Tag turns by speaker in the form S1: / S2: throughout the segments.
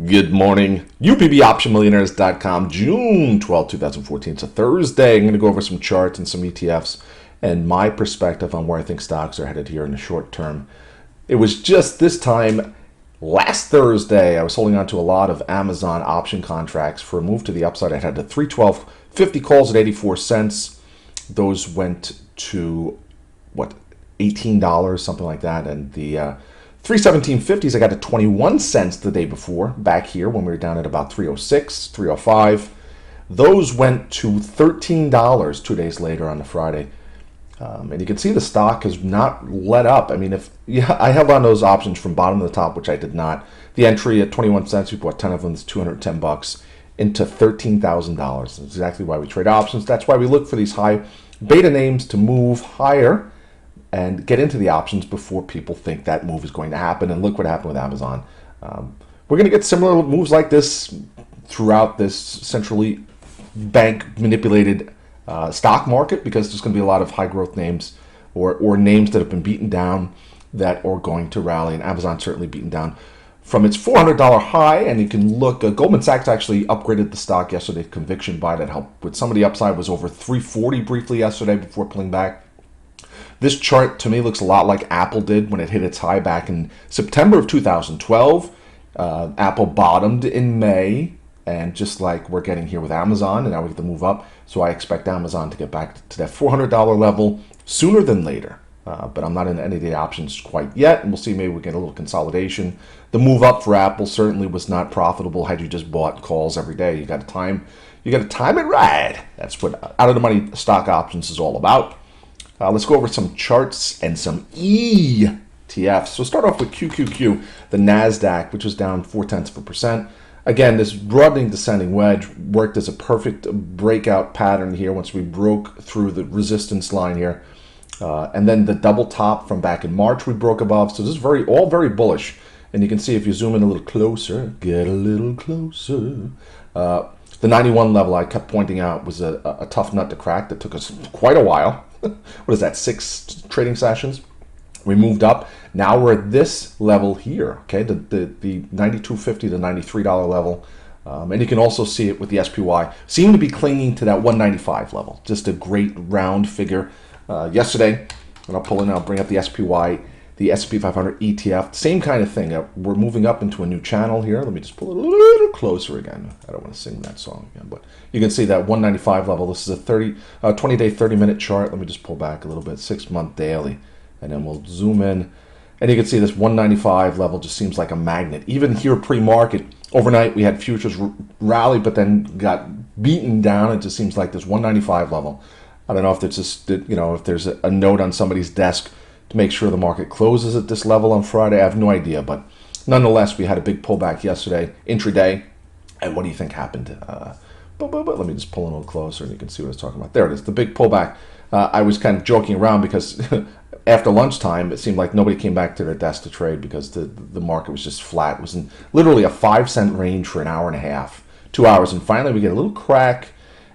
S1: Good morning. UPBOptionMillionaires.com, June 12, 2014. It's a Thursday. I'm going to go over some charts and some ETFs and my perspective on where I think stocks are headed here in the short term. It was just this time last Thursday, I was holding on to a lot of Amazon option contracts for a move to the upside. I had the 312.50 calls at 84 cents. Those went to, $18, something like that. And the 317.50s, I got to 21 cents the day before, back here when we were down at about 306, 305. Those went to $13 2 days later on the Friday. And you can see the stock has not let up. I mean, I held on those options from bottom to the top, which I did not. The entry at 21 cents, we bought 10 of them, it's $210 into $13,000. That's exactly why we trade options. That's why we look for these high beta names to move higher and get into the options before people think that move is going to happen. And look what happened with Amazon. We're going to get similar moves like this throughout this centrally bank manipulated stock market, because there's going to be a lot of high growth names or names that have been beaten down that are going to rally. And Amazon certainly beaten down from its $400 high. And you can look, Goldman Sachs actually upgraded the stock yesterday. Conviction buy that helped with some of the upside, was over 340 briefly yesterday before pulling back. This chart to me looks a lot like Apple did when it hit its high back in September of 2012. Apple bottomed in May, and just like we're getting here with Amazon, and now we get to move up. So I expect Amazon to get back to that $400 level sooner than later. But I'm not in any of the options quite yet, and we'll see. Maybe we get a little consolidation. The move up for Apple certainly was not profitable had you just bought calls every day. You got to time it right. That's what out of the money stock options is all about. Let's go over some charts and some ETFs. So start off with QQQ, the NASDAQ, which was down 0.4%. Again, this broadening descending wedge worked as a perfect breakout pattern here once we broke through the resistance line here. And then the double top from back in March we broke above. So this is all very bullish. And you can see if you zoom in a little closer, get a little closer. The 91 level I kept pointing out was a tough nut to crack that took us quite a while. What is that, 6 trading sessions? We moved up. Now we're at this level here, okay, the $92.50 to $93 level. And you can also see it with the SPY. Seem to be clinging to that 195 level. Just a great round figure. Yesterday, and I'll bring up the SPY, the S&P 500 ETF. Same kind of thing. We're moving up into a new channel here. Let me just pull it a little closer again. I don't want to sing that song again, but you can see that 195 level. This is a 20-day, 30-minute chart. Let me just pull back a little bit, 6-month daily, and then we'll zoom in. And you can see this 195 level just seems like a magnet. Even here pre-market, overnight we had futures rally, but then got beaten down. It just seems like this 195 level. I don't know if it's just, if there's a note on somebody's desk to make sure the market closes at this level on Friday. I have no idea, but nonetheless, we had a big pullback yesterday, intraday. And what do you think happened? But let me just pull in a little closer and you can see what I was talking about. There it is, the big pullback. I was kind of joking around because after lunchtime, it seemed like nobody came back to their desk to trade because the market was just flat. It was in literally a 5-cent range for an hour and a half, 2 hours. And finally, we get a little crack,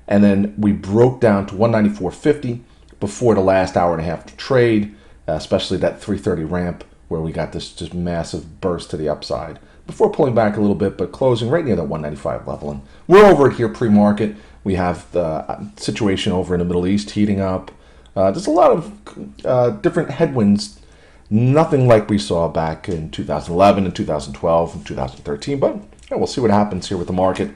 S1: and then we broke down to 194.50 before the last hour and a half to trade. Especially that 330 ramp where we got this just massive burst to the upside before pulling back a little bit, but closing right near the 195 level. And we're over it here pre-market. We have the situation over in the Middle East heating up. There's a lot of different headwinds, nothing like we saw back in 2011 and 2012 and 2013, but we'll see what happens here with the market.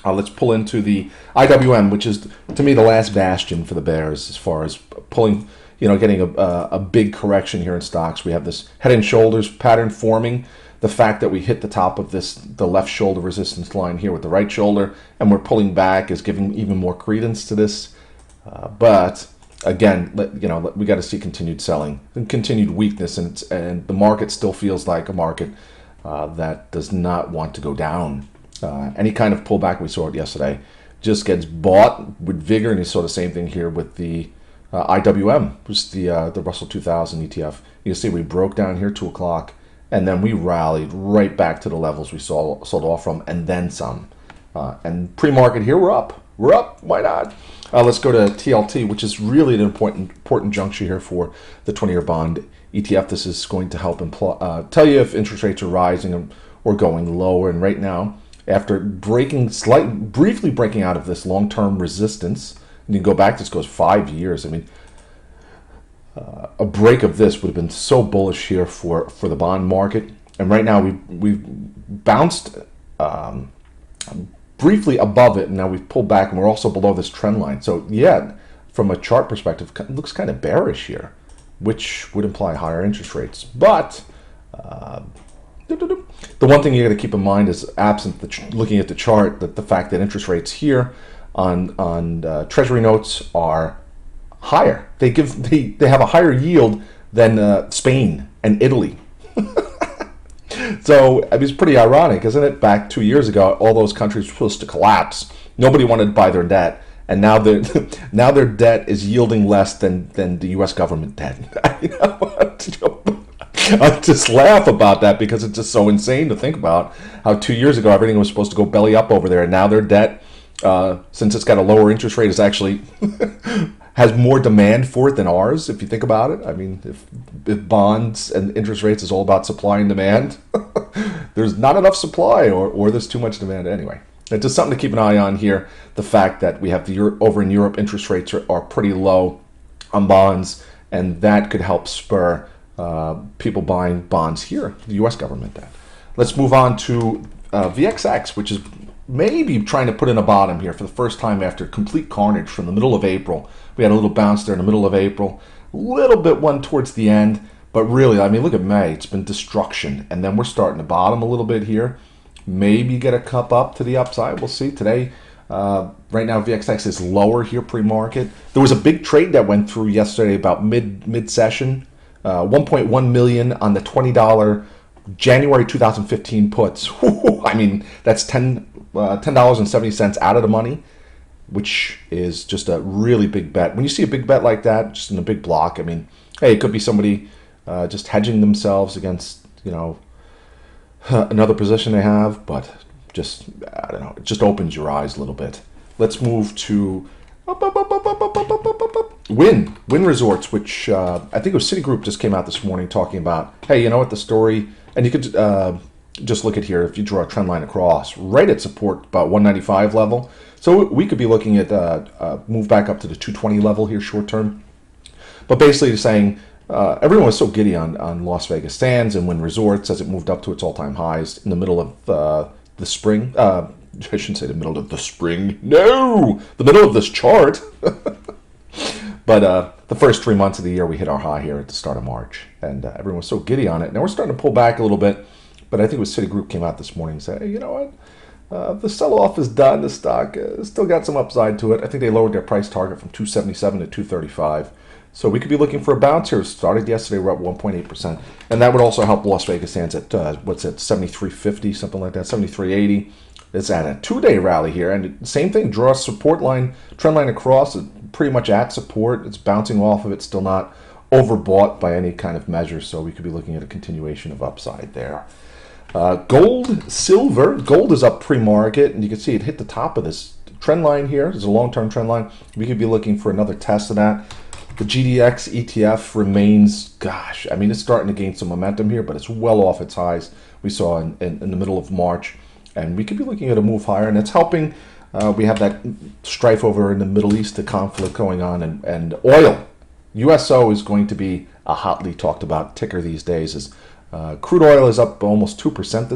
S1: Let's pull into the IWM, which is, to me, the last bastion for the bears as far as pulling, getting a big correction here in stocks. We have this head and shoulders pattern forming. The fact that we hit the top of the left shoulder resistance line here with the right shoulder, and we're pulling back is giving even more credence to this. But again, we got to see continued selling and continued weakness, and the market still feels like a market that does not want to go down. Any kind of pullback, we saw it yesterday, just gets bought with vigor, and you saw the same thing here with the IWM, which is the Russell 2000 ETF. You can see we broke down here 2 o'clock, and then we rallied right back to the levels we sold off from, and then some. And pre-market here, we're up. Why not? Let's go to TLT, which is really an important juncture here for the 20-year bond ETF. This is going to help tell you if interest rates are rising or going lower. And right now, after briefly breaking out of this long-term resistance, and you go back, this goes 5 years. I mean, a break of this would have been so bullish here for the bond market. And right now we've bounced briefly above it, and now we've pulled back, and we're also below this trend line. So yeah, from a chart perspective, it looks kind of bearish here, which would imply higher interest rates. But the one thing you got to keep in mind is, absent looking at the chart, that the fact that interest rates here on Treasury notes are higher. They have a higher yield than Spain and Italy. So I mean, it's pretty ironic, isn't it? Back 2 years ago, all those countries were supposed to collapse. Nobody wanted to buy their debt, and now their debt is yielding less than the U.S. government debt. I just laugh about that because it's just so insane to think about how 2 years ago everything was supposed to go belly up over there, and now their debt, since it's got a lower interest rate, is actually has more demand for it than ours, if you think about it. I mean, if bonds and interest rates is all about supply and demand, there's not enough supply, or there's too much demand anyway. It's just something to keep an eye on here. The fact that we have over in Europe, interest rates are pretty low on bonds, and that could help spur people buying bonds here, the U.S. government debt. Let's move on to VXX, which is maybe trying to put in a bottom here for the first time after complete carnage from the middle of April. We had a little bounce there in the middle of April, a little bit one towards the end, but really, I mean, look at May. It's been destruction, and then we're starting to bottom a little bit here. Maybe get a cup up to the upside. We'll see today. Right now, VXX is lower here pre-market. There was a big trade that went through yesterday about mid-session. 1.1 million on the $20 January 2015 puts. I mean, that's $10.70 out of the money, which is just a really big bet. When you see a big bet like that, just in a big block, I mean, hey, it could be somebody just hedging themselves against, another position they have, but just, I don't know, it just opens your eyes a little bit. Let's move to Wynn Resorts, which I think it was Citigroup just came out this morning talking about, hey, you know what, the story, and you could just look at here, if you draw a trend line across, right at support about 195 level. So we could be looking at move back up to the 220 level here short term. But basically saying everyone was so giddy on Las Vegas Sands and Wynn Resorts as it moved up to its all-time highs in the middle of the spring. I shouldn't say the middle of the spring. No! The middle of this chart. But the first 3 months of the year, we hit our high here at the start of March. And everyone was so giddy on it. Now we're starting to pull back a little bit. But I think it was Citigroup came out this morning and said, hey, you know what? The sell-off is done. The stock still got some upside to it. I think they lowered their price target from 277 to 235. So we could be looking for a bounce here. Started yesterday, we're up 1.8%. And that would also help Las Vegas Sands at, 73.50, something like that, 73.80. It's at a two-day rally here. And same thing, draw a support line, trend line across, pretty much at support. It's bouncing off of it, still not overbought by any kind of measure. So we could be looking at a continuation of upside there. Gold, silver. Gold is up pre-market, and you can see it hit the top of this trend line here. It's a long-term trend line. We could be looking for another test of that. The GDX ETF remains, gosh, I mean, it's starting to gain some momentum here, but it's well off its highs we saw in the middle of March. And we could be looking at a move higher, and it's helping. We have that strife over in the Middle East, the conflict going on, and oil. USO is going to be a hotly talked about ticker these days. As crude oil is up almost 2%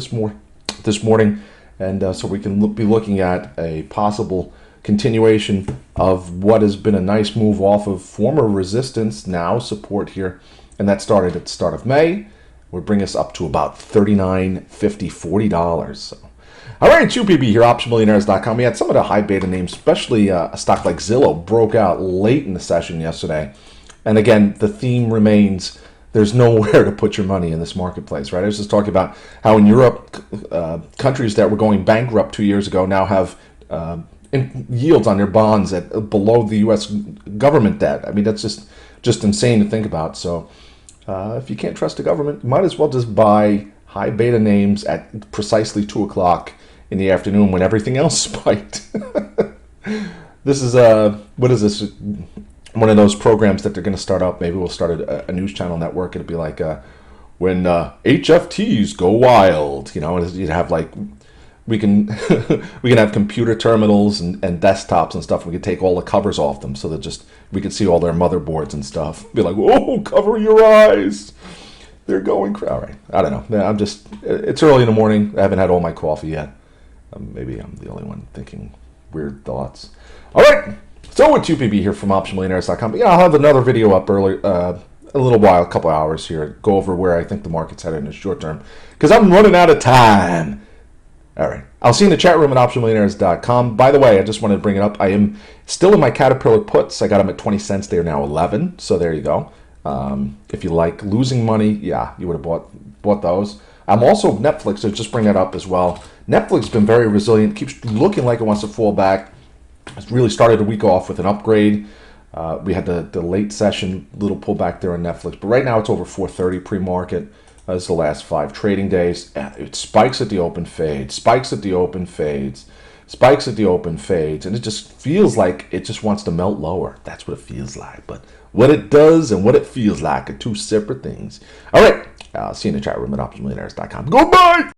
S1: this morning, and so we can be looking at a possible continuation of what has been a nice move off of former resistance, now support here, and that started at the start of May. Would bring us up to about $39.50, $40. So, all right, UPB here, OptionMillionaires.com. We had some of the high beta names, especially a stock like Zillow, broke out late in the session yesterday. And again, the theme remains, there's nowhere to put your money in this marketplace, right? I was just talking about how in Europe, countries that were going bankrupt 2 years ago now have yields on their bonds at below the U.S. government debt. I mean, that's just insane to think about. So if you can't trust the government, you might as well just buy high beta names at precisely 2 o'clock in the afternoon when everything else spiked. This is what is this? One of those programs that they're going to start up. Maybe we'll start a news channel network. It'll be like when HFTs go wild. You know, and you'd have like we can we can have computer terminals and desktops and stuff. We could take all the covers off them so that just we could see all their motherboards and stuff. Be like, oh, cover your eyes. They're going. All right, I don't know. It's early in the morning. I haven't had all my coffee yet. Maybe I'm the only one thinking weird thoughts. All right. So with 2PB here from OptionMillionaires.com. Yeah, I'll have another video up early, a little while, a couple hours here. Go over where I think the market's headed in the short term. Because I'm running out of time. All right. I'll see you in the chat room at OptionMillionaires.com. By the way, I just wanted to bring it up. I am still in my Caterpillar puts. I got them at 20 cents. They're now 11. So there you go. If you like losing money, yeah, you would have bought those. I'm also Netflix. So just bring that up as well. Netflix has been very resilient. Keeps looking like it wants to fall back. It's really started the week off with an upgrade. We had the late session little pullback there on Netflix, but right now it's over 430 pre-market. This is the last 5 trading days. It spikes at the open, fades, spikes at the open, fades, spikes at the open, fades, and it just feels like it just wants to melt lower. That's what it feels like. But what it does and what it feels like are two separate things. All right, see you in the chat room at OptionMillionaires.com. Goodbye!